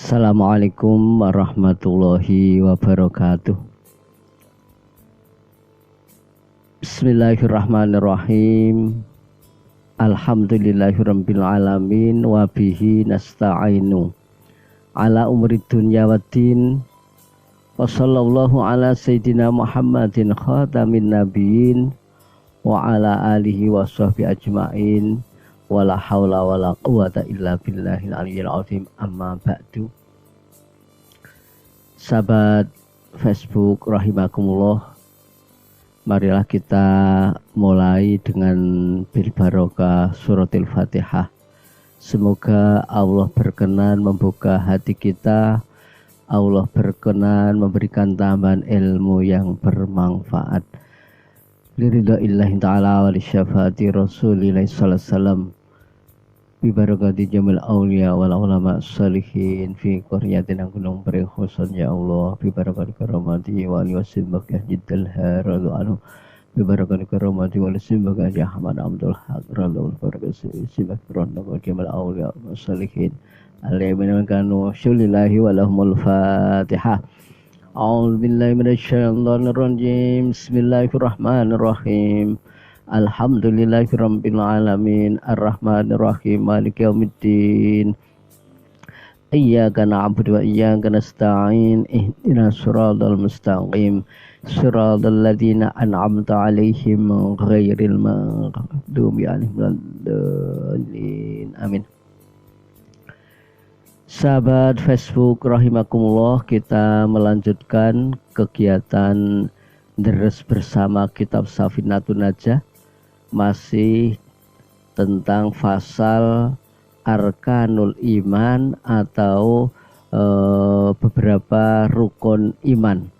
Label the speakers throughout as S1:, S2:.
S1: Assalamualaikum warahmatullahi wabarakatuh. Bismillahirrahmanirrahim. Alhamdulillahirabbil alamin wa bihi nasta'inu ala umri dunya waddin. Wa sallallahu ala sayyidina Muhammadin khatamin nabiyyin wa ala alihi wa sahbihi ajmain. Wala haula wala quwata illa billahil aliyyil azim. Amma ba'du. Sahabat Facebook rahimakumullah, marilah kita mulai dengan bil barokah suratul Fatihah. Semoga Allah berkenan membuka hati kita, Allah berkenan memberikan tambahan ilmu yang bermanfaat. Liridaillahi ta'ala wa li syafaati rasulillahi sallallahu alaihi wasallam bi barakati jamil awliya wal ulama salihin fi qaryatin gunung berkhusun ya Allah bi barakati karamati wa li wasim bakah jiddal haradu anu bi barakati karamati wa li wasim bakah Ahmad Abdul Haq radhiyallahu barakati sibak rondo jamil awliya wal salihin alaihi kanu syulillahi wa lahumul fatihah. A'udzu billahi minasyaitonir rajim. Bismillahirrahmanirrahim. Alhamdulillahirabbil alamin arrahmanir rahim maliki yaumiddin. Iyyaka na'budu wa iyyaka nasta'in ihdinas siratal mustaqim siratal ladzina an'amta 'alaihim ghairil maghdubi 'alaihim waladdallin. Amin. Sahabat Facebook rahimakumullah, kita melanjutkan kegiatan deres bersama kitab Safinatun Najah, masih tentang fasal arkanul iman atau beberapa rukun iman.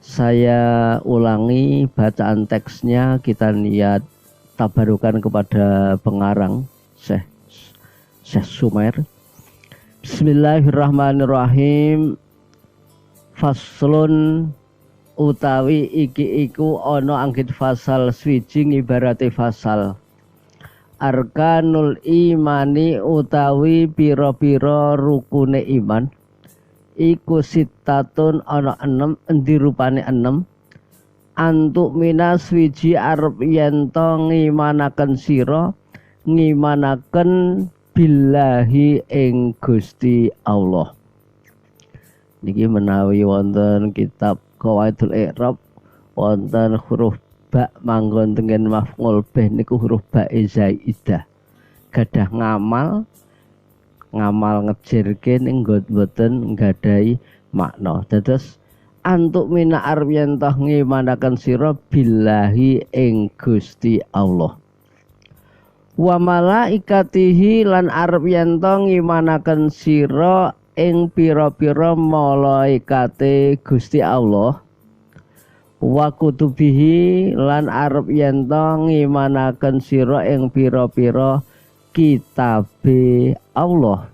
S1: Saya ulangi bacaan teksnya, kita niat tabarukan kepada pengarang Syekh Sumer. Bismillahirrahmanirrahim. Faslun utawi iki iku ana anggit fasal swijing ibarate fasal arkanul imani utawi pira-pira rukune iman iku sitatun ana 6. Endi rupane 6? Antuk minas wiji arep yen to ngimanaken sira ngimanaken billahi ing Gusti Allah. Niki menawi wonten kitab Qawaidul I'rab wonten huruf ba manggon tengen maf'ul bih niku huruf ba zaidah. Gadah ngamal ngejirke ning mboten nggadahi makna. Dados antuk mina arep yen toh ngimanaken sira billahi ing Gusti Allah. Wa malaikatihi lan arep yen to ngimanaken sira ing pira-pira malaikate Gusti Allah. Wa kutubihi lan arep yen to ngimanaken sira ing pira-pira kitabe Allah.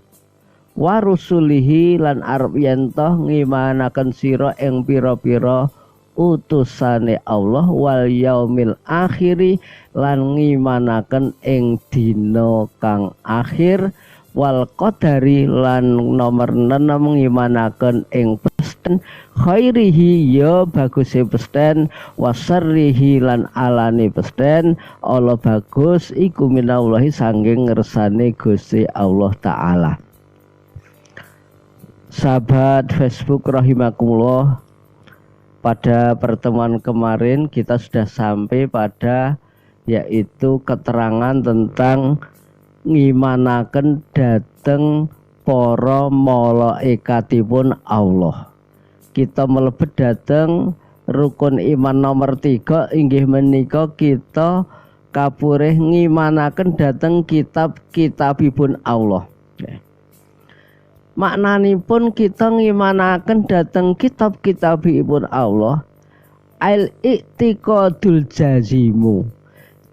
S1: Wa rusulihi lan arep yen to ngimanaken sira ing pira-pira utusane Allah. Wal yaumil akhiri lan ngimanaken ing dina kang akhir. Wal qadari lan nomor 6 ngimanaken ing pesten khairihi ya baguse pesten wasarrihi lan alane pesten Allah bagus iku minallahi sanging ngersane Gusti Allah taala. Sahabat Facebook rahimakumullah, pada pertemuan kemarin kita sudah sampai pada yaitu keterangan tentang ngimanaken dhateng para malaikatipun Allah. Kita melebet dhateng rukun iman nomor 3 inggih menika kita kapurih ngimanaken dhateng kitab-kitabipun Allah. Maknanipun kita ngimanaken dhateng kitab-kitabipun Allah al i'tiqadul jazimu,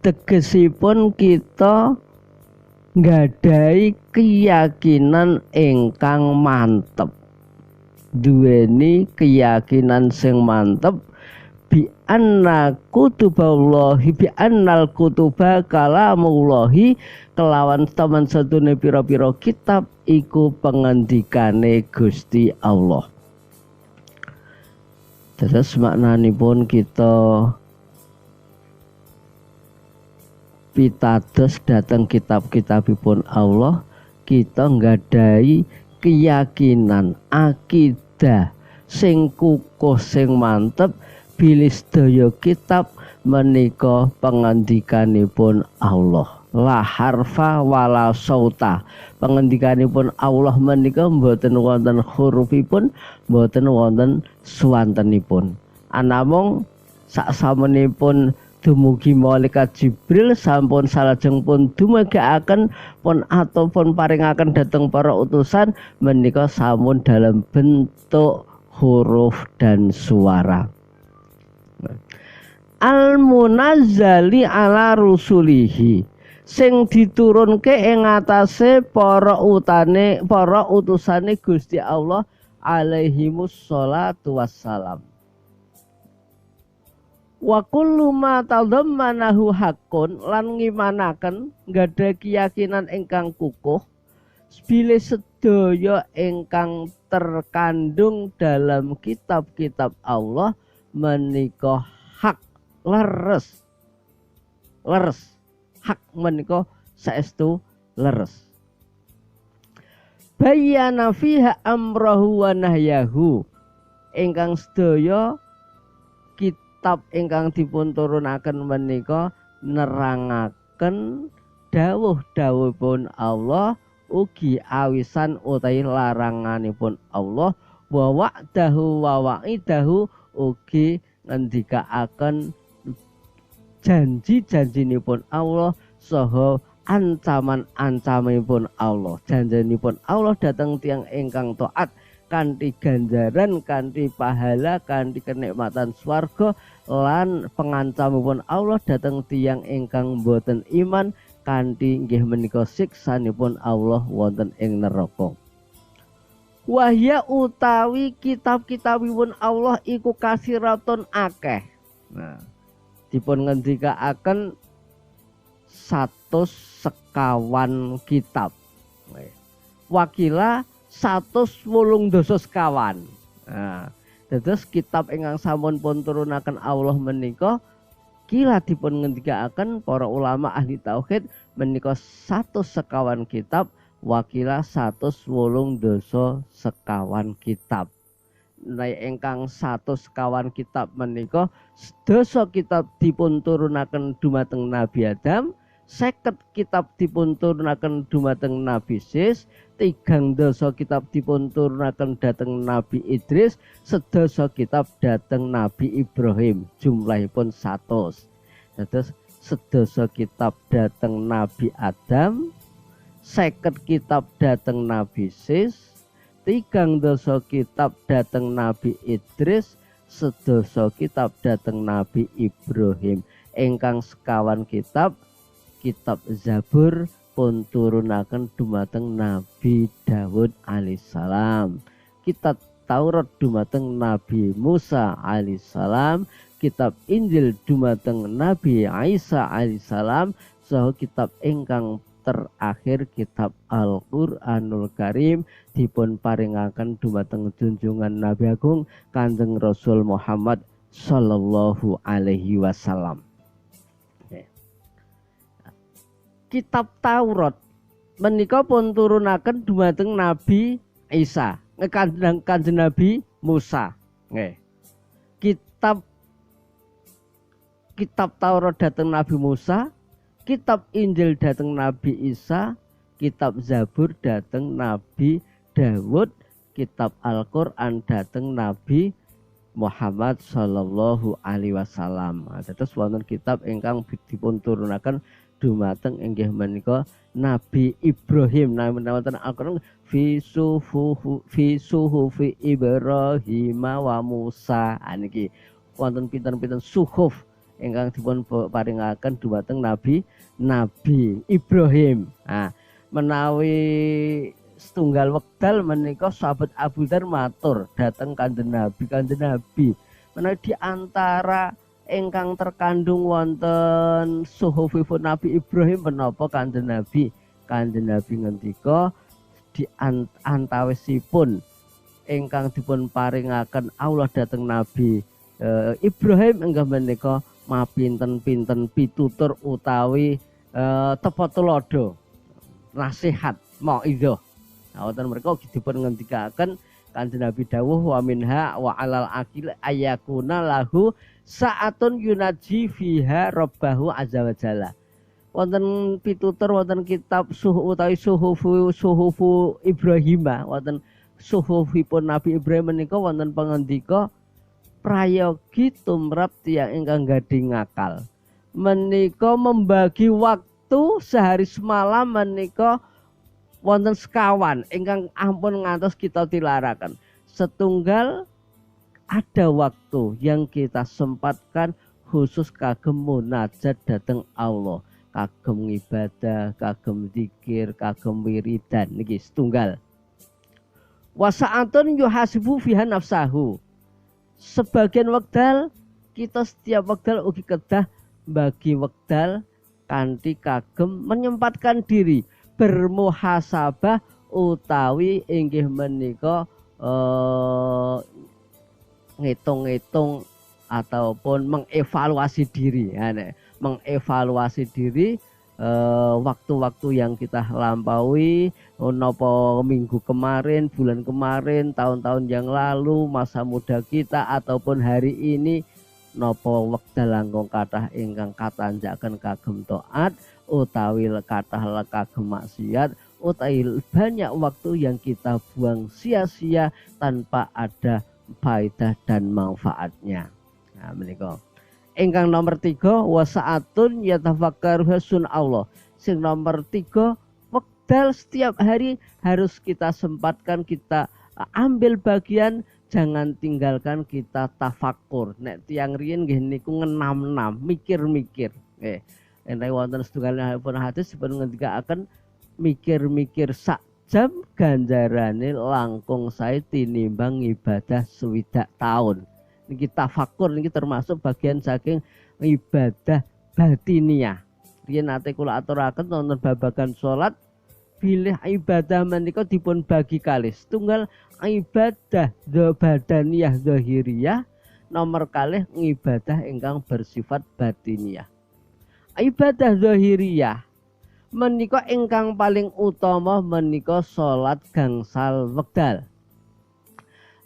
S1: tegesipun kita nggadahi keyakinan ingkang mantep, duweni keyakinan sing mantep bi anna kutuballahi bi annal kutuba kalamullahi kelawan teman setune pira-pira kitab iku pengendikane Gusti Allah. Terus maknanipun kita pitados datang kitab-kitabipun Allah, kita nggadhahi keyakinan akidah sing kukuh sing mantep bilih sedaya kitab menika pengendikanipun Allah. La harfa wala sauta. Pengendikanipun Allah menika mboten wonten hurufipun, mboten wonten swantenipun. Anamung saksamunipun dumugi malaikat Jibril sampun salajeng pun dumagakaken pun ataupun paringaken dhateng para utusan menika sampun dalam bentuk huruf dan suara. Al-munazzali ala rusulihi sing diturunke ing atase para utusane Gusti Allah alaihimus sholatu wassalam. Wa kullu ma tadhammanahu haqqun lan ngimanaken nggada keyakinan ingkang kukuh bilih sedaya ingkang terkandung dalam kitab-kitab Allah menika hak leres hak menika saestu leres. Bayyana fiha amrahu wa nahyahu ingkang sedaya kitab ingkang dipun turunaken menika nerangaken dawuh-dawuhipun Allah ugi awisan utawi laranganipun Allah wa wa'dahu wa wa'idahu ugi ngendikaaken janji-janjinipun Allah saha ancaman-ancamanipun Allah. Janjenipun Allah dhateng tiyang ingkang taat kanthi ganjaran, kanthi pahala, kanthi kenikmatan swarga lan pengancamipun Allah dhateng tiyang ingkang boten iman kanthi inggih menika siksanipun Allah wonten ing neraka. Wahya utawi kitab-kitabipun Allah iku kasiratun akeh. Nah, dipun ngendikaaken 150 kitab. Wakila 180 sekawan. Nah, dados kitab ingkang sampun pun turunaken Allah menika kila dipun ngendikaaken para ulama ahli tauhid menika 150 wakila 180 sekawan kitab. Nek ingkang 150 kitab menika sedasa kitab dipun turunaken dumateng Nabi Adam, 50 kitab dipun turunaken dumateng Nabi Sis, 30 kitab dipun turunaken dhateng Nabi Idris, sedasa kitab dhateng Nabi Ibrahim, jumlahipun 100. Dados sedasa kitab dhateng Nabi Adam, 50 kitab dhateng Nabi Sis, 30 kitab dhateng Nabi Idris, sedasa kitab dhateng Nabi Ibrahim. Ingkang sekawan kitab Zabur pun turunaken dumateng Nabi Daud alaihissalam. Kitab Taurat dumateng Nabi Musa alaihissalam, kitab Injil dumateng Nabi Isa alaihissalam, saha kitab ingkang terakhir kitab Al-Qur'anul Karim dipun paringaken dumateng junjungan Nabi Agung Kanjeng Rasul Muhammad sallallahu alaihi wasallam. Kitab Taurat menika pun turunaken dumateng Nabi Isa, Kanjeng Nabi Musa. Nggih. Kitab Taurat dhateng Nabi Musa, kitab Injil dhateng Nabi Isa, kitab Zabur dhateng Nabi Daud, kitab Al-Qur'an dhateng Nabi Muhammad sallallahu alaihi wasallam. Dados wonten kitab ingkang dipun turunaken dumateng inggih menika Nabi Ibrahim. Wonten Al-Qur'an fi suhufi Ibrahim wa Musa. Niki wonten pinten-pinten suhuf ingkang dipun paringaken dumateng Nabi Ibrahim. Menawi setunggal wekdal menika sahabat Abu Dzar matur dhateng Kanjeng Nabi, menawi di antara ingkang terkandung wonten suhufipun Nabi Ibrahim menapa Kanjeng Nabi ngendika di antawisipun ingkang dipun paringaken Allah dhateng Nabi Ibrahim inggih menika mapinten-pinten pitutur utawi tepa tulodo nasihat mauidhah. Wonten mriku dipun ngendikaken Kanjeng Nabi dawuh wa minha wa alal akil ayakuna lahu saatun yunaji fiha rabbahu azza wa jalla. Wonten pitutur wonten kitab suhu utawi suhufu Ibrahim, wonten suhufipun Nabi Ibrahim menika wonten pangendika prayogi tumrap tiyang ingkang gadhe ngakal. Menika membagi waktu sehari semalam menika wonten sekawan ingkang ampun ngantos kita tilaraken. Setunggal ada waktu yang kita sempatkan khusus kagem munajat dhateng Allah, kagem ibadah, kagem zikir, kagem wiridan niki setunggal. Wasaatun yuhasibu fiha nafsahu. Sebagian wekdal kita setiap wekdal ugi kedah bagi wekdal kanthi kagem menyempatkan diri bermuhasabah utawi inggih menika ngitung-ngitung ataupun mengevaluasi diri mengevaluasi diri waktu-waktu yang kita lampaui nopo minggu kemarin, bulan kemarin, tahun-tahun yang lalu, masa muda kita ataupun hari ini nopo wekdal langkung kathah ingkang katanjaken kagem taat utawi kathah kagem maksiat utawi banyak waktu yang kita buang sia-sia tanpa ada faedah dan manfaatnya. Nah menika ingkang nomor 3 wasaatun yatafakkaru sun Allah. Sing nomor 3 wekdal setiap hari harus kita sempatkan, kita ambil bagian, jangan tinggalkan kita tafakur. Nek tiyang riyin nggih niku ngenam-enam, mikir-mikir. Nek wonten setunggalipun hadis dipun ngendikaken mikir-mikir sak jam ganjarane langkung sae tinimbang ibadah 60 tahun. Niki tafakur niki termasuk bagian saking ibadah batiniah. Riyen nate kula aturaken wonten babagan salat bilih ibadah menika dipun bagi kalih. Setunggal ibadah badaniyah zahiriyah, nomor kalih ibadah ingkang bersifat batiniah. Ibadah zahiriyah menika ingkang paling utama menika salat gangsal wekdal.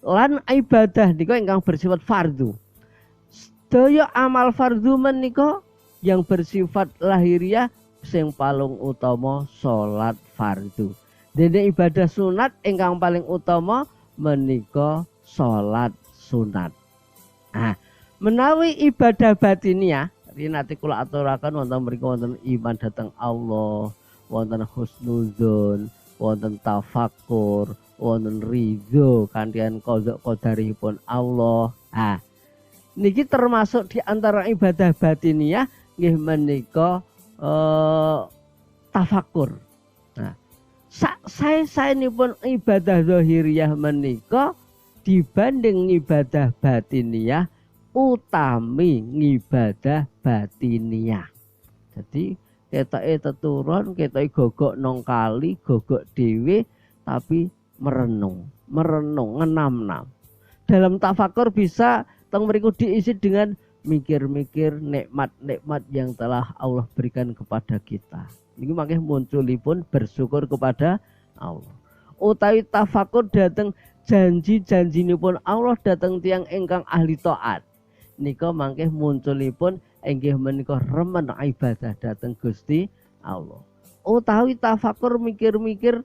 S1: Lan ibadah nika ingkang bersifat fardu. Sedaya amal fardu menika yang bersifat lahiriah sing paling utama salat fardu. Dene ibadah sunat ingkang paling utama menika salat sunat. Nah, menawi ibadah batiniah rinati kula aturaken wonten mriku wonten iman dhateng Allah, wonten husnudzon, wonten tafakkur, wonten ridho kanthi qadha qadaripun Allah. Ah, niki termasuk di antara ibadah batiniah nggih menika tafakkur. Nah, sae-saenipun ibadah zahiriyah menika dibanding ibadah batiniah utami ngibadah batiniah. Jadi ketoke teturun, ketoke gogok nang kali, gogok dhewe tapi merenung, ngenam-nam. Dalam tafakur bisa teng mriku diisi dengan mikir-mikir nikmat-nikmat yang telah Allah berikan kepada kita. Niki mangke munculipun bersyukur kepada Allah. Utawi tafakur dateng janji-janjinipun Allah dateng tiyang ingkang ahli taat. Nika mangke munculipun inggih menika remen ibadah dhateng Gusti Allah. Utawi tafakur mikir-mikir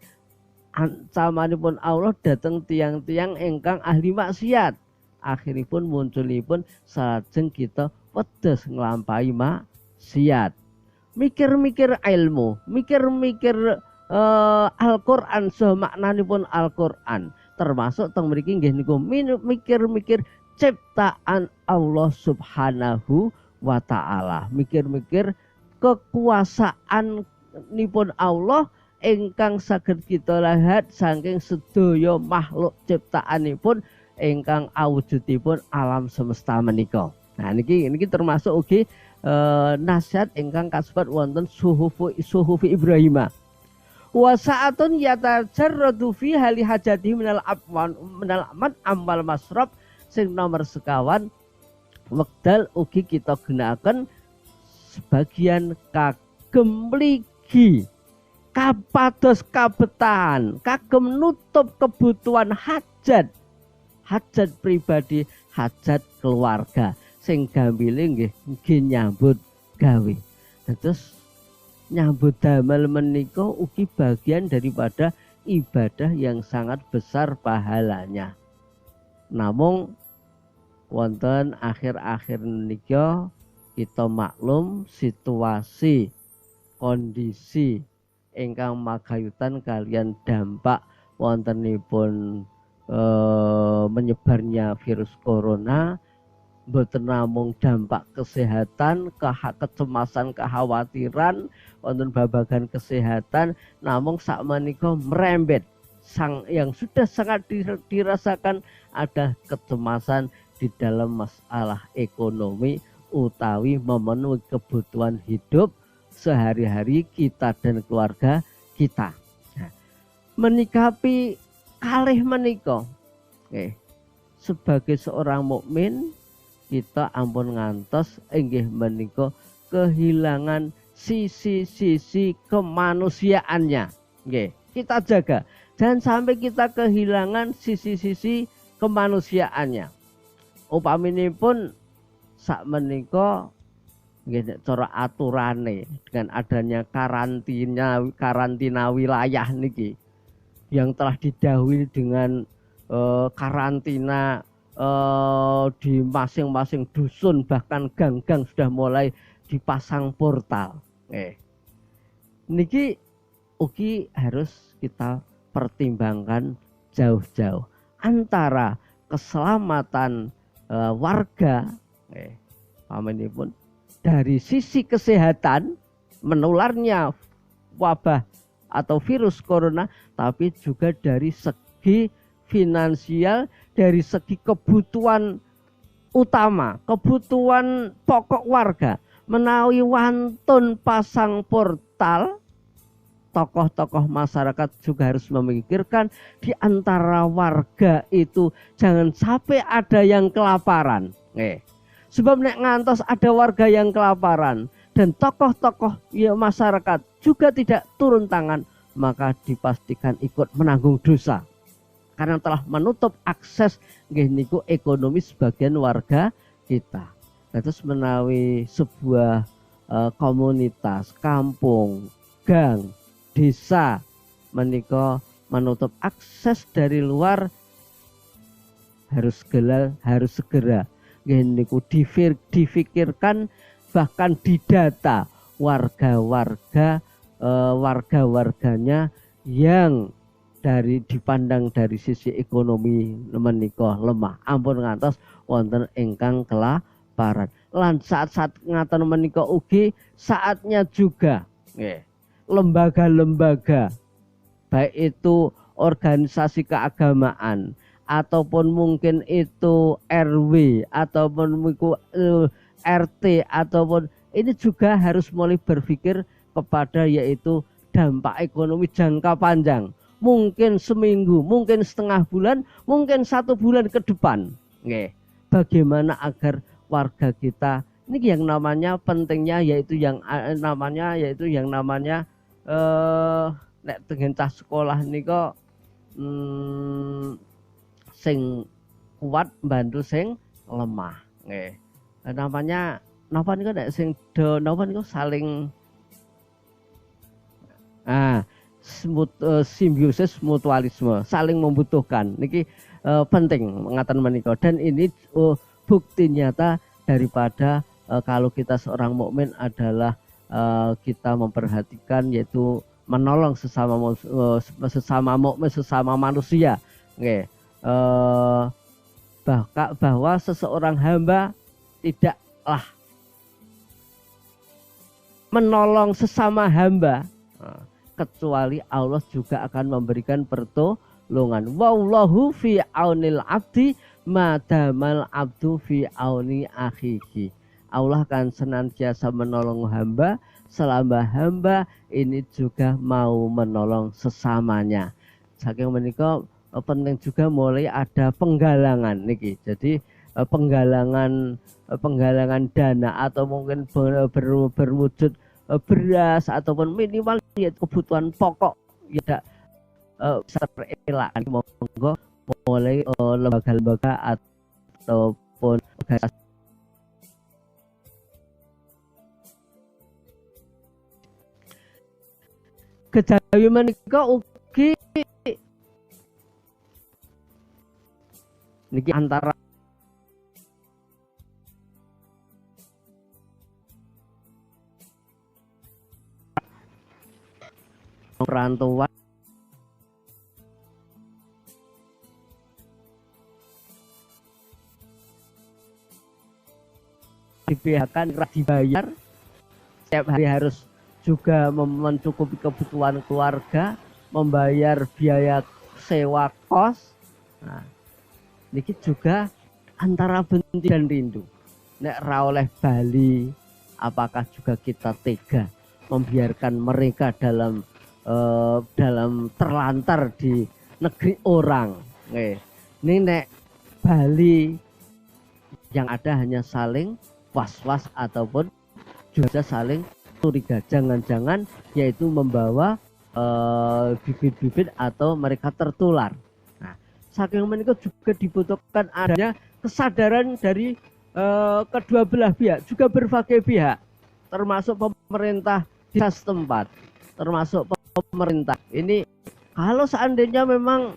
S1: ancamanipun Allah dhateng tiang-tiang ingkang ahli maksiat. Akhiripun munculipun salajeng kita wedhus nglampahi maksiat. Mikir-mikir ilmu, mikir-mikir Al-Qur'an saha maknanipun Al-Qur'an. Termasuk teng mriki nggih niku mikir-mikir ciptaan Allah Subhanahu wa ta'ala. Mikir-mikir kekuasaan nipun Allah ingkang saged kita lihat saking sedaya makhluk ciptaanipun ingkang awujudipun alam semesta menika. Nah niki termasuk ugi nasihat ingkang kasebat wonten suhufi Ibrahimah. Wa sa'atun yatajarradu fi hali hajati minal aman amal masrab sing nomor sekawan wekdal ugi kita gunakan sebagian kagem mligi kapados kabetahan kagem nutup kebutuhan hajat pribadi, hajat keluarga sing gambile nggih nyambut gawe. Terus nyambut damel menika ugi bagian daripada ibadah yang sangat besar pahalanya. Namung wonten akhir-akhir menika kita maklum situasi kondisi ingkang magayutan kalian dampak wontenipun menyebarnya virus corona. Mboten namung dampak kesehatan, kecemasan, kekhawatiran wonten babagan kesehatan, namung sakmenika merembet yang sudah sangat dirasakan ada kecemasan di dalam masalah ekonomi utawi memenuhi kebutuhan hidup sehari-hari kita dan keluarga kita. Nah, menikapi kalih menika, sebagai seorang mukmin kita ampun ngantos inggih menika kehilangan sisi-sisi kemanusiaannya. Nggih, kita jaga. Jangan sampai kita kehilangan sisi-sisi kemanusiaannya. Upaminipun sak menika nggih cara aturane dengan adanya karantina wilayah niki yang telah didahului dengan karantina di masing-masing dusun, bahkan gang-gang sudah mulai dipasang portal. Niki ugi harus kita pertimbangkan jauh-jauh antara keselamatan warga, pamenipun dari sisi kesehatan menularnya wabah atau virus corona, tapi juga dari segi finansial, dari segi kebutuhan utama, kebutuhan pokok warga. Menawi wantun pasang portal, tokoh-tokoh masyarakat juga harus memikirkan di antara warga itu jangan sampai ada yang kelaparan. Sebab nek ngantos ada warga yang kelaparan dan tokoh-tokoh ya masyarakat juga tidak turun tangan, maka dipastikan ikut menanggung dosa. Karena telah menutup akses nggih niku ekonomi sebagian warga kita. Terus menawi sebuah komunitas, kampung, gang, desa menika menutup akses dari luar, harus segera nggih niku difikirkan, bahkan didata warga-warganya yang dipandang dari sisi ekonomi menika lemah, ampun ngantos wonten ingkang kelaparan. Lan saat-saat ngaten menika ugi saatnya juga lembaga-lembaga baik itu organisasi keagamaan ataupun mungkin itu RW ataupun RT ataupun ini juga harus mulai berpikir kepada yaitu dampak ekonomi jangka panjang. Mungkin seminggu, mungkin setengah bulan, mungkin 1 bulan ke depan. Bagaimana agar warga kita ini yang namanya pentingnya yaitu yang namanya nek dengan cah sekolah nika sing kuat bantu sing lemah. Namanya napa niku nek sing napa niku saling simbiosis mutualisme, saling membutuhkan niki penting ngaten menika. Dan ini bukti nyata daripada kalau kita seorang mukmin adalah kita memperhatikan yaitu menolong sesama mukmin, sesama manusia. Bahwa seseorang hamba tidaklah menolong sesama hamba kecuali Allah juga akan memberikan pertolongan. Wallahu fi aunil abdi madamal abdu fi auni akhihi. Allah kan senantiasa menolong hamba selama hamba ini juga mau menolong sesamanya. Saking menika penting juga mulai ada penggalangan niki. Jadi penggalangan dana atau mungkin berwujud beras ataupun minimal ya kebutuhan pokok ya bisa terelakkan. Monggo mulai lembaga-lembaga ataupun organisasi kejawi menika ugi niki antara perantauan dibiarkan dibayar setiap hari harus juga mencukupi kebutuhan keluarga, membayar biaya sewa kos. Nah, niki juga antara benci dan rindu. Nek ra oleh bali, apakah juga kita tega membiarkan mereka dalam terlantar di negeri orang? Ini nek Bali yang ada hanya saling was-was ataupun juga saling curiga, jangan-jangan yaitu membawa bibit-bibit atau mereka tertular. Nah, saking menika juga dibutuhkan adanya kesadaran dari kedua belah pihak, juga berbagai pihak, termasuk pemerintah desa setempat, termasuk pemerintah. Ini kalau seandainya memang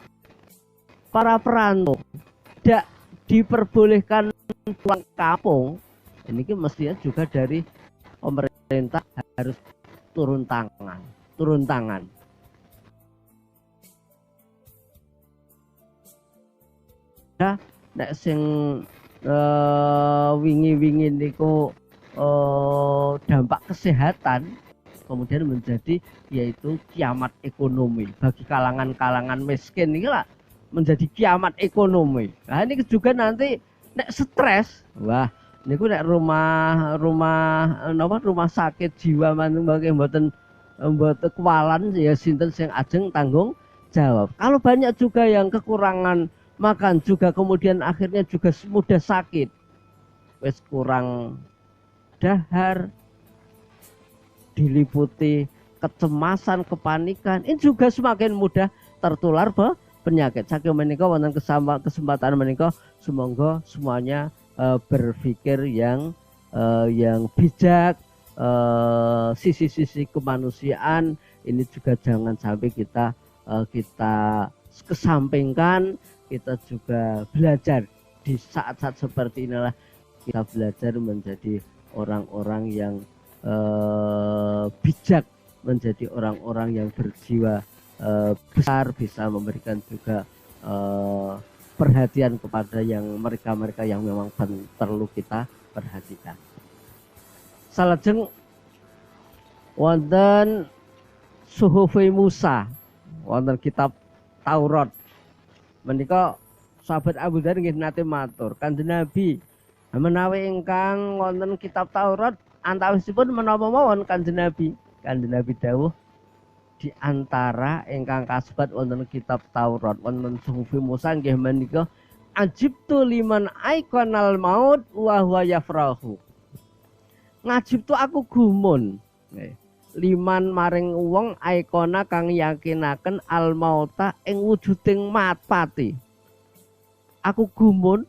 S1: para perantau tidak diperbolehkan pulang kampung, ini mestinya juga dari pemerintah harus turun tangan. Nah, nek sing wingi-wingi niku dampak kesehatan kemudian menjadi yaitu kiamat ekonomi bagi kalangan-kalangan miskin ini lah, menjadi kiamat ekonomi. Nah, ini juga nanti nek stres, wah niku nek rumah sakit jiwa mangke mboten kualan ya sinten sing ajeng tanggung jawab. Kalau banyak juga yang kekurangan makan juga kemudian akhirnya juga mudah sakit. Wis kurang dahar, diliputi kecemasan, kepanikan, ini juga semakin mudah tertular penyakit. Saking menika wonten kesempatan menika semoga semuanya berpikir yang bijak, sisi-sisi kemanusiaan ini juga jangan sampai kita kesampingkan. Kita juga belajar di saat-saat seperti inilah kita belajar menjadi orang-orang yang bijak, menjadi orang-orang yang berjiwa besar, bisa memberikan juga perhatian kepada yang mereka-mereka yang memang perlu kita perhatikan. Salajeng wonten Suhufi Musa, wonten kitab Taurat. Menika sahabat Abu Dzar nggih nate matur, Kanjeng Nabi menawi ingkang wonten kitab Taurat antawisipun menapa mawon Kanjeng Nabi. Kanjeng Nabi dawuh di antara ingkang kasebat wonten kitab Taurat wonten Suhufi Musa nggih menika ajibtu liman aikonal maut wa huwa yafrahu. Ngajibtu aku gumun liman maring wong aikona kang yakinaken al mauta ing wujuding pati. Aku gumun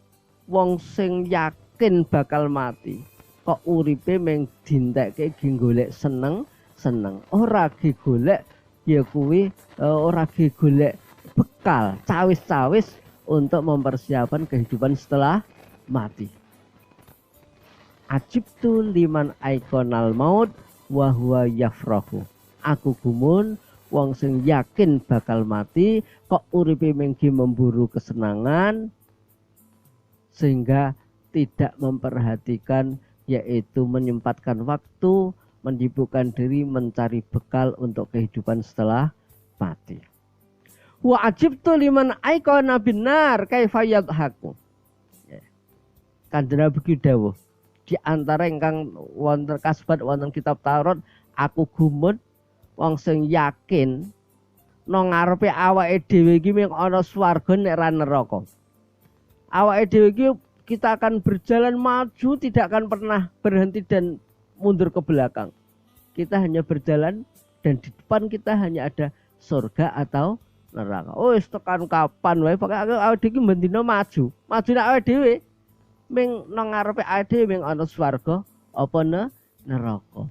S1: wong sing yakin bakal mati kok uripe mung dintekke golek seneng ora golek ya kuwi ora golek bekal cawis-cawis untuk mempersiapkan kehidupan setelah mati. Ajibtu liman aikonal maut wa huwa yafrahu. Aku gumun wong sing yakin bakal mati kok uripe mengki memburu kesenangan sehingga tidak memperhatikan yaitu menyempatkan waktu, menyibukkan diri mencari bekal untuk kehidupan setelah mati. Wa ajibtu liman aikona binar kaifa yadhaku. Kanjeng Nabi dawuh di antara ingkang wonten kasebat wonten kitab Taurat, aku gumun wong sing yakin nang ngarepe awake dhewe iki mung ana swarga nek ra neraka. Awake dhewe iki kita akan berjalan maju, tidak akan pernah berhenti dan mundur ke belakang. Kita hanya berjalan dan di depan kita hanya ada surga atau neraka. Oh, tekan kapan wae pokoke awake dhewe bendina maju. Maju nek awake dhewe ming nang ngarepe awake dhewe ming ana swarga apa neraka.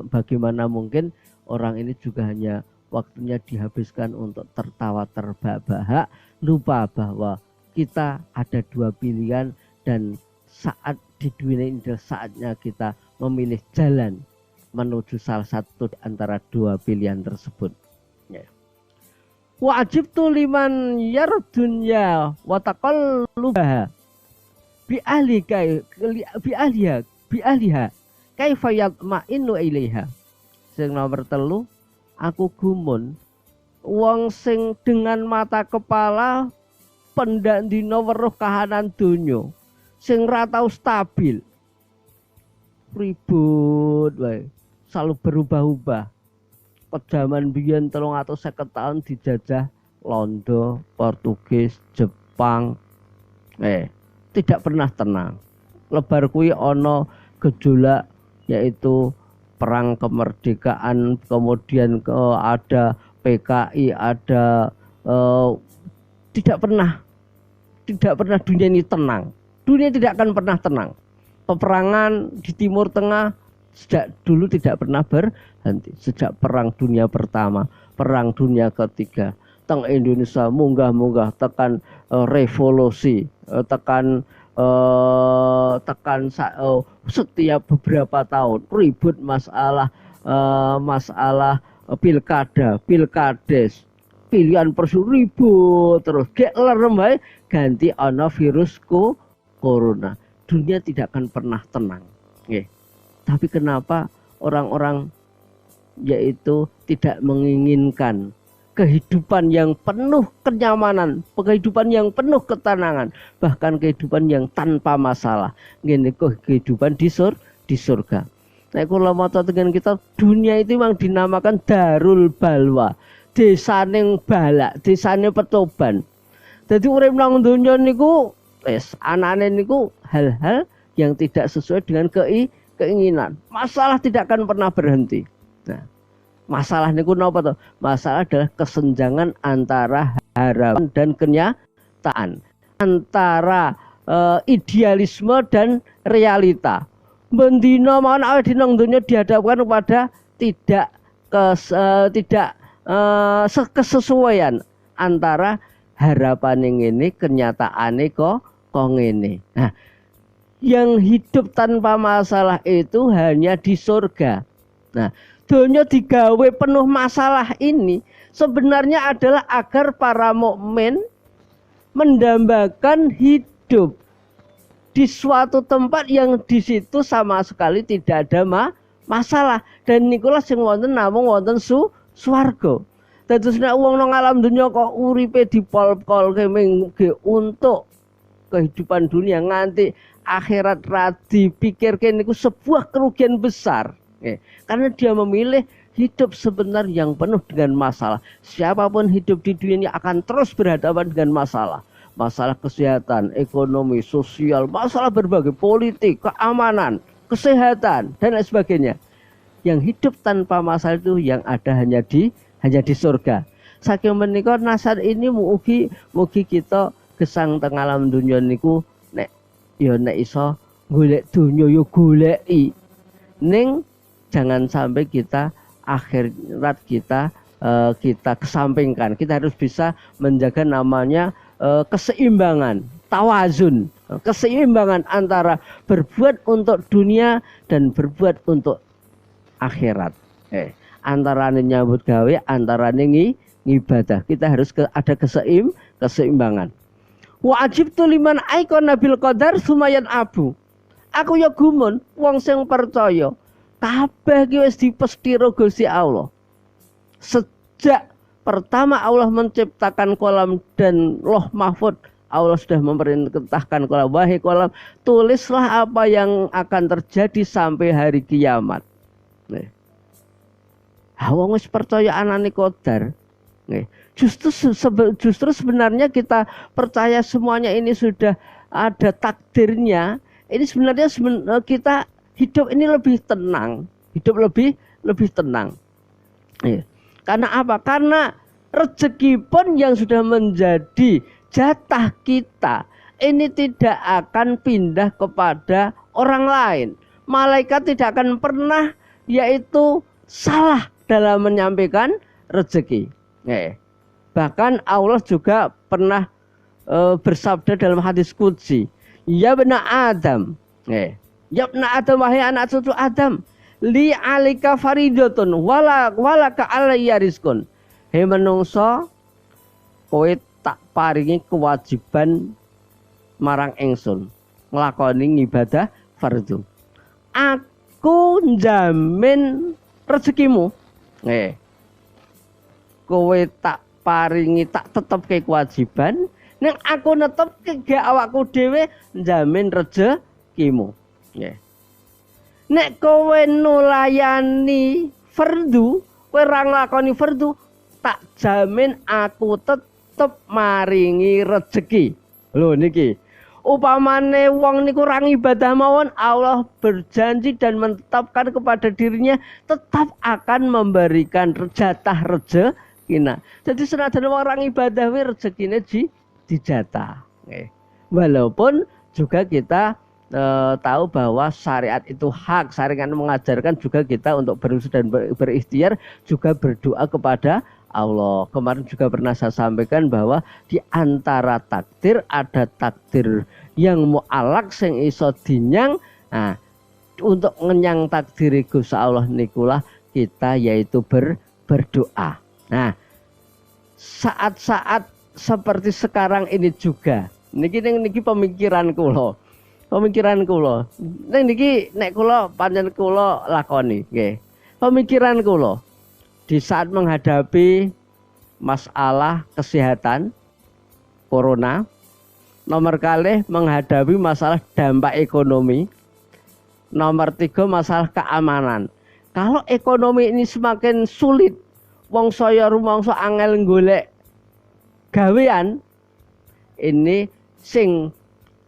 S1: Bagaimana mungkin orang ini juga hanya waktunya dihabiskan untuk tertawa terbahak-bahak, lupa bahwa kita ada dua pilihan dan saat di dunia ini adalah saatnya kita memilih jalan menuju salah satu di antara dua pilihan tersebut. Wajib tu liman yardunya wataqallubaha bi ahliha kaifa yatma'innu ilaiha. Sing nomor 3, aku gumun wong sing dengan mata kepala pendak dina weruh kahanan donya sing ra tau stabil, ribut wae, selalu berubah-ubah. Zaman biyen 350 tahun dijajah Londo, Portugis, Jepang, tidak pernah tenang. Lebar kuwi ana gejolak yaitu perang kemerdekaan, kemudian ada PKI, ada tidak pernah dunia ini tenang. Dunia tidak akan pernah tenang. Peperangan di Timur Tengah sejak dulu tidak pernah berhenti. Sejak Perang Dunia Pertama, Perang Dunia Ketiga, teng Indonesia munggah-munggah tekan revolusi, tekan setiap beberapa tahun ribut masalah pilkades, pilihan persu ribut terus gek lerem wae ganti ana virus corona. Dunia tidak akan pernah tenang. Tapi kenapa orang-orang yaitu tidak menginginkan kehidupan yang penuh kenyamanan, kehidupan yang penuh ketenangan, bahkan kehidupan yang tanpa masalah. Ngene kehidupan di surga. Nek kula maca dengan kita, dunia itu memang dinamakan darul balwa, desane balak, desane petoban. Jadi urip nang donya niku anane niku hal-hal yang tidak sesuai dengan keinginan. Masalah tidak akan pernah berhenti. Nah, masalah niku napa to? Masalah adalah kesenjangan antara harapan dan kenyataan, antara idealisme dan realita. Bendina mawon awake dina donya dihadapkan kepada kesesuaian antara harapan ngene, kenyataane kok ngene. Nah, yang hidup tanpa masalah itu hanya di surga. Nah, donya digawe penuh masalah ini sebenarnya adalah agar para mukmin mendambakan hidup di suatu tempat yang di situ sama sekali tidak ada masalah. Dan nikulah sing wonten namung wonten swarga. Dados nek wong nang alam dunya kok uripe dipol-polke mengke untuk kehidupan dunia nganti akhirat ra dipikirke niku sebuah kerugian besar. Karena dia memilih hidup sebentar yang penuh dengan masalah. Siapapun hidup di dunia ini akan terus berhadapan dengan masalah. Masalah kesehatan, ekonomi, sosial, masalah berbagai politik, keamanan, kesehatan, dan lain sebagainya. Yang hidup tanpa masalah itu yang ada hanya di surga. Saking menika nasar ini mugi kita gesang teng alam dunya niku nek iso golek dunya yo goleki. Ning jangan sampai kita akhirat kita kesampingkan. Kita harus bisa menjaga namanya keseimbangan, tawazun, keseimbangan antara berbuat untuk dunia dan berbuat untuk akhirat. Antarane nyambut gawe, antarane ngibadah. Kita harus ada keseimbangan. Wajib tu liman aikon nabil qadar sumayan abu. Aku ya gumun wong sing percaya kabeh ki wis dipestiro Gusti Allah. Sejak pertama Allah menciptakan kolam dan loh mahfud Allah sudah memerintahkan kolam, wahai kolam, tulislah apa yang akan terjadi sampai hari kiamat. Wong wis percaya anane qadar. Justru sebenarnya kita percaya semuanya ini sudah ada takdirnya. Ini sebenarnya kita hidup ini lebih tenang, hidup lebih tenang. Karena apa? Karena rezeki pun yang sudah menjadi jatah kita ini tidak akan pindah kepada orang lain. Malaikat tidak akan pernah yaitu salah dalam menyampaikan rezeki. Bahkan Allah juga pernah bersabda dalam hadis qudsi, ya bena Adam, ya bena Adam, wahai anak cucu Adam, li alika faridotun wala ka alayya rizqun. Hei menungso, kowe tak paringi kewajiban marang ingsun nglakoni ibadah fardu. Aku njamin rezekimu. Kowe tak paringi, tak tetepke kewajiban, ning aku netepke ge awakku dhewe njamin rezekimu. Nek kowe nulayani fardu, kowe ra nglakoni fardu, tak jamin aku tetep maringi rezeki. Lho niki. Upamane wong niku ora ibadah mawon, Allah berjanji dan menetapkan kepada dirinya tetap akan memberikan jatah rezekina. Jadi senajan wong ora ibadah wi rezekine dijatah. Walaupun juga kita tahu bahwa syariat itu hak, syariat mengajarkan juga kita untuk berusaha dan berikhtiar, juga berdoa kepada Allah. Kemarin juga pernah saya sampaikan bahwa di antara takdir ada takdir yang mu'alak sing iso dinyang. Nah, untuk ngenyang takdir Gusti Allah nikulah kita yaitu berdoa. Nah, saat-saat seperti sekarang ini juga niki pemikiran kula. Pemikiran kula. Niki nek kula pancen kula lakoni nggih. Pemikiran kula di saat menghadapi masalah kesehatan corona, nomor kali menghadapi masalah dampak ekonomi, nomor 3 masalah keamanan. Kalau ekonomi ini semakin sulit, wong saya rumangsa angel golek gawean, ini sing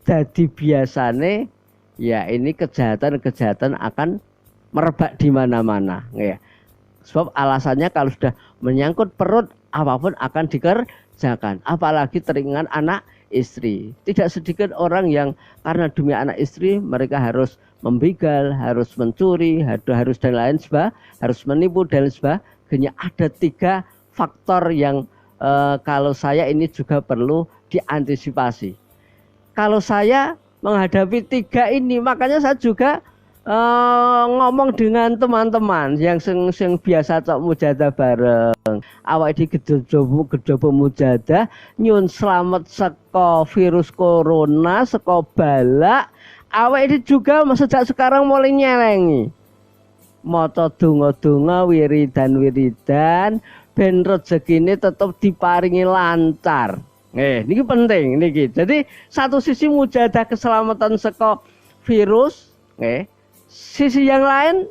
S1: dadi biasane ya ini kejahatan-kejahatan akan merebak di mana-mana ya. Sebab alasannya kalau sudah menyangkut perut, apapun akan dikerjakan. Apalagi teringat anak istri. Tidak sedikit orang yang karena demi anak istri mereka harus membegal, harus mencuri, harus dan lain sebagainya, harus menipu dan sebagainya. Ada 3 faktor yang kalau saya ini juga perlu diantisipasi. Kalau saya menghadapi 3 ini, makanya saya juga ngomong dengan teman-teman yang sing biasa cok mujadah bareng. Awak di gejobo mujadah nyun selamat saka virus corona, saka balak. Awak ini juga sejak sekarang mulai nyelengi. Maca donga-donga, wiridan ben rezekine tetap diparingi lancar. Niki penting niki. Jadi satu sisi mujadah keselamatan saka virus, sisi yang lain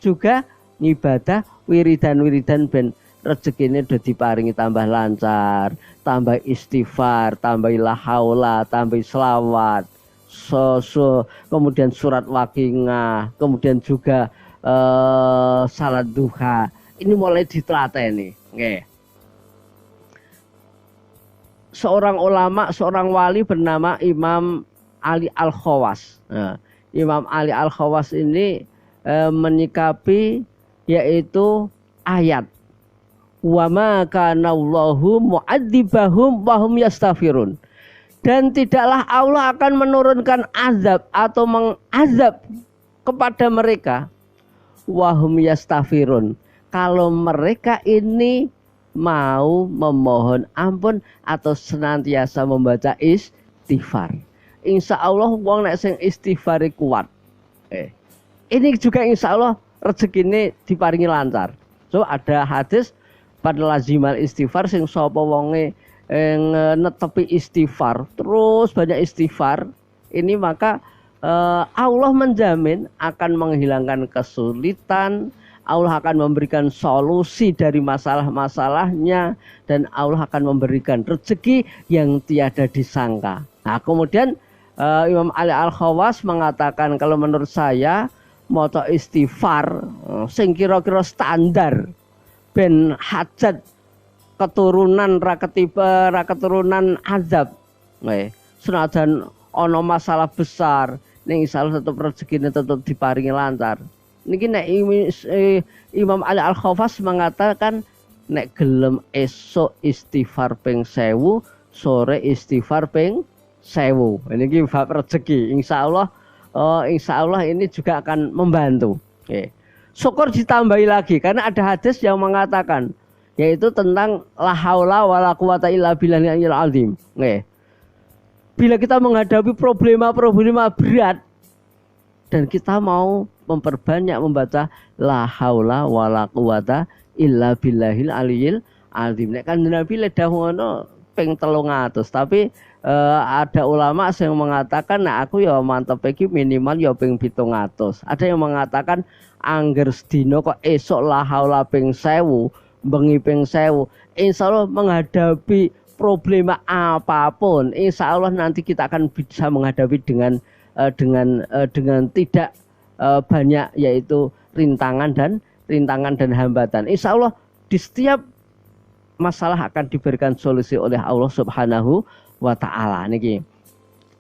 S1: juga ngibadah wiridan ben rezekine udah diparingi tambah lancar, tambah istighfar, tambah la haula, tambah selawat, kemudian surat waqiah, kemudian juga salat duha. Ini mulai ditelateni. Seorang ulama, seorang wali bernama Imam Ali Al-Khawas. Imam Ali Al-Khawas ini menyikapi yaitu ayat wa ma kana Allahu mu'adzibahum wa hum yastaghfirun. Dan tidaklah Allah akan menurunkan azab atau mengazab kepada mereka wa hum yastaghfirun kalau mereka ini mau memohon ampun atau senantiasa membaca istighfar. Insya Allah wong nek sing istighfar kuat. Ini juga insya Allah rezeki ini diparingi lancar. So ada hadis pada lazimal istighfar sing sapa wonge netepi istighfar, terus banyak istighfar, ini maka Allah menjamin akan menghilangkan kesulitan, Allah akan memberikan solusi dari masalah-masalahnya, dan Allah akan memberikan rezeki yang tiada disangka. Nah, kemudian Imam Ali Al-Khawas mengatakan kalau menurut saya moto istighfar sing kira-kira standar ben hajat keturunan keturunan azab. Senajan ono masalah besar ning insyaallah tetep rezekine tetep diparingi lancar. Niki nek Imam Ali Al-Khawas mengatakan nek gelem esok istighfar ping 1000, sore istighfar ping 1000. Niki bab rezeki. Insyaallah ini juga akan membantu. Syukur ditambahi lagi karena ada hadis yang mengatakan yaitu tentang la haula wala quwata illa billahil azim. Bila kita menghadapi problema berat dan kita mau memperbanyak membaca la haula wala quwata illa billahil aliyil azim. Nek kan Nabi le dawuh ngono ping 300, tapi ada ulama yang mengatakan nah aku ya mantep iki minimal ya ping 700. Ada yang mengatakan angger sedina kok esok la haula ping 1000, bengi ping 1000. Insyaallah menghadapi problema apapun, insyaallah nanti kita akan bisa menghadapi dengan tidak banyak yaitu rintangan dan hambatan. Insya Allah di setiap masalah akan diberikan solusi oleh Allah Subhanahu wa Ta'ala. Niki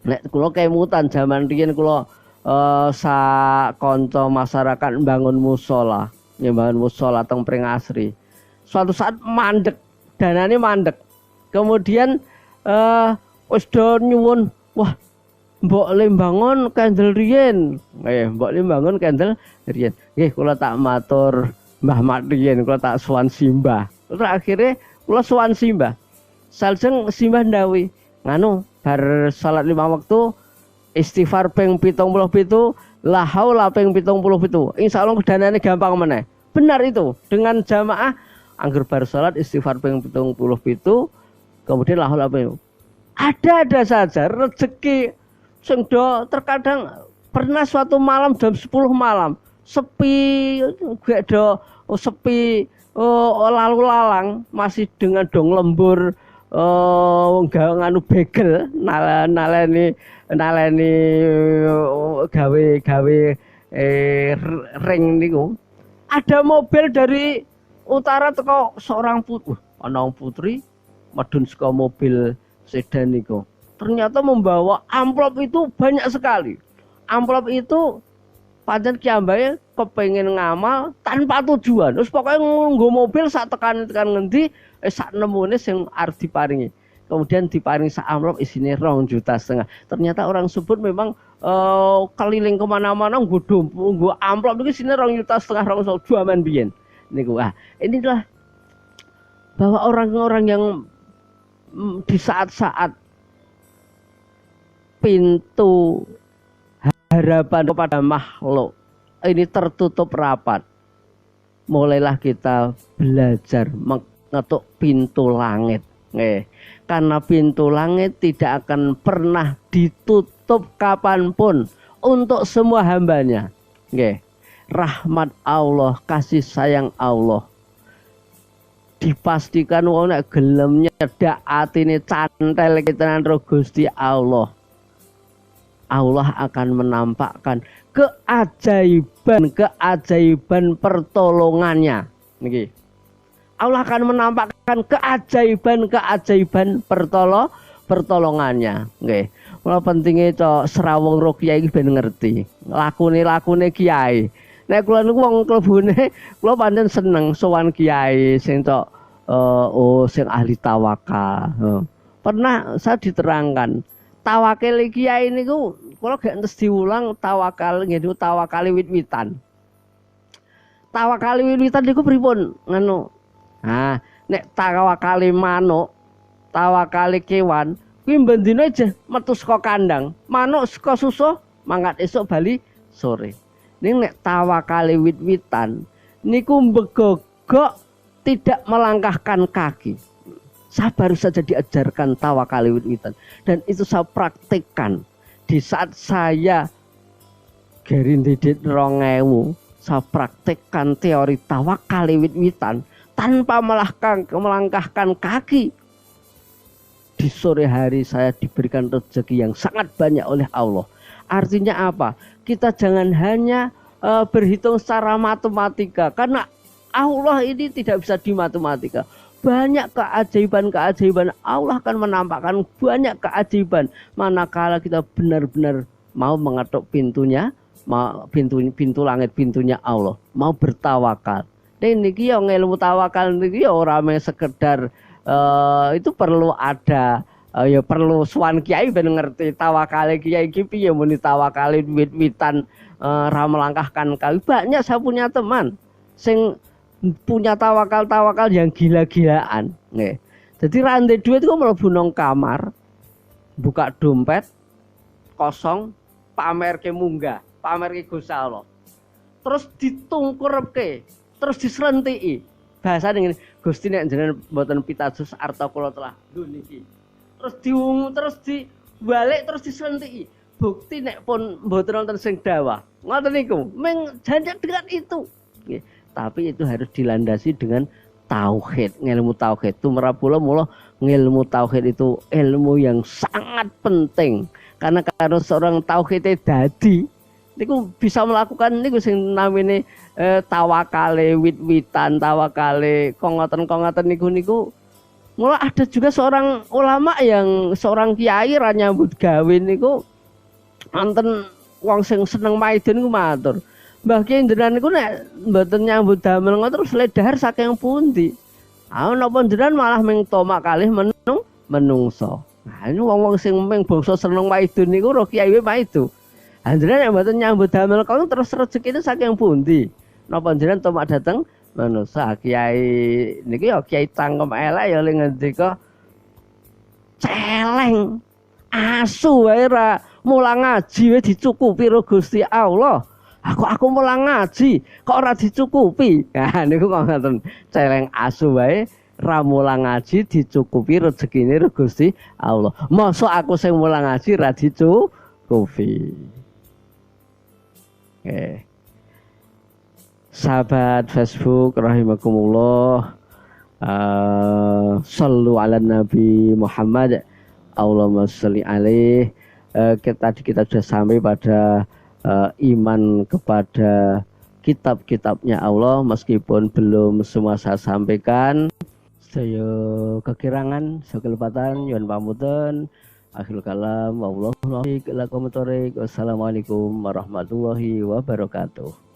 S1: nek kula kemutan zaman riyen kula sa kanca masyarakat bangun musola, bangun musola teng Pring Asri. Suatu saat mandek, danane mandek. Kemudian wis do nyuwun, wah mbok lembangun kendel riyen. Mbok lembangun kendel riyen. Nggih kula tak matur Mbah Mat riyen, kula tak sowan simbah. Terus akhirnya kula sowan simbah. Salajeng simbah ndawi, nganu bar salat 5 waktu istighfar ping 77, la haula ping 77. Insyaallah danane gampang meneh. Benar itu. Dengan jamaah angger bar salat istighfar ping 77, kemudian la haula ping. Ada saja rezeki. Terkadang pernah suatu malam jam 10 malam sepi, gak do sepi, lalu lalang masih dengan dong lembur, nganu begel naleni gawe ring niku. Ada mobil dari utara teko seorang putri medun saka mobil sedan niku. Ternyata membawa amplop itu banyak sekali. Amplop itu pancen kiambae kepengen ngamal tanpa tujuan. Terus pokoknya nggo mobil sak tekan ngendi sak nemune sing arep diparingi. Kemudian diparingi sak amplop isine 2,5 juta. Ternyata orang sebut memang keliling kemana-mana nggo amplop iki isine 2,5 juta, 2 men biyen. Niku inilah bahwa orang-orang yang di saat-saat pintu harapan kepada makhluk ini tertutup rapat, mulailah kita belajar mengetuk pintu langit. Karena pintu langit tidak akan pernah ditutup kapanpun untuk semua hambanya. Rahmat Allah, kasih sayang Allah dipastikan wong nek gelem nyedak atine cantel kita nang Gusti Allah. Allah akan menampakkan keajaiban pertolongannya. Niki. Allah akan menampakkan keajaiban pertolongannya. Nggih. Mula pentinge cok serawung ro kiai iki ben ngerti. Lakune kiai. Nek kula niku wong klebune kula pancen seneng sowan kiai sing cok sing ahli tawakal. Pernah saya diterangkan tawakal kiai niku kula gak entes diulang tawakal nggih tawakal wit-witan. Tawakal wit-witan niku pripun ngono. Nah, nek tawakal manuk, tawakal kewan kuwi bendina aja metu saka kandang. Manuk saka susuh mangkat esuk bali sore. Ning nek tawakal wit-witan niku mbegogok tidak melangkahkan kaki. Saya baru saja diajarkan tawakal wit-witan dan itu saya praktekkan di saat saya gerindidit 2000. Saya praktekkan teori tawakal wit-witan tanpa melangkahkan kaki. Di sore hari saya diberikan rezeki yang sangat banyak oleh Allah. Artinya apa? Kita jangan hanya berhitung secara matematika, karena Allah ini tidak bisa di matematika. Banyak keajaiban-keajaiban, Allah akan menampakkan banyak keajaiban manakala kita benar-benar mau mengetuk pintunya, pintu langit, pintunya Allah, mau bertawakal. Niki yang ilmu tawakal niki ya ora mung sekedar itu perlu ada ya perlu suan kiai ben ngerti tawakale kiai iki piye muni tawakale wit-witan ra melangkahkan kali. Banyak saya punya teman sing punya tawakal yang gila-gilaan nggih. Jadi rande duit kok mlebu nang kamar, buka dompet kosong, pamer ke munggah, pamer ke Gusti Allah. Terus ditungkurke, terus diserentiki. Bahasane ngene, Gusti nek jenengan mboten pitados arta kula telah lho niki. Terus dibalik terus diserentiki. Bukti nek pun mboten wonten sing dawah. Ngoten niku, mung janjak dengan itu. Nggih. Tapi itu harus dilandasi dengan tauhid, ilmu tauhid. Tumrapula mula ilmu tauhid itu ilmu yang sangat penting. Karena kalau seorang tauhidnya dadi, niku bisa melakukan niku sing namine tawakale wit-witan, tawakale kongoten-kongoten niku. Mula ada juga seorang ulama yang seorang kiai ra nyambut gawe niku wonten wong sing seneng maidun niku matur. Mbah Kyai jenengan niku nek mboten nyambut damel ngoten terus ledahar saking pundi? Napa jenengan malah ming tomak kalih menungso. Nah, ini wong-wong sing ming bangsa seneng maidun niku ro kiai maidu. Jenengan nek mboten nyambut damel kok terus rezekine saking pundi? Napa jenengan tomak dateng menungso? Kiai niki ya kiai cangkem elek ya ling ngendika celeng asu wae ra mulang ngaji wae dicukupi karo Gusti Allah. Aku mulang ngaji kok ora dicukupi. Nah niku kok ngoten. Celeng asu wae ra mulang ngaji dicukupi rezekine Gusti Allah. Mosok aku sing mulang ngaji ra dicukupi. Oke. Sahabat Facebook rahimakumullah. Sallu ala Nabi Muhammad. Allahumma sholli alaih. Tadi kita sudah sampai pada iman kepada kitab-kitabnya Allah, meskipun belum semua saya sampaikan. Saya kekirangan, saya kelepatan, yuan pamutan. Akhirul kalam, wassalamualaikum warahmatullahi wabarakatuh.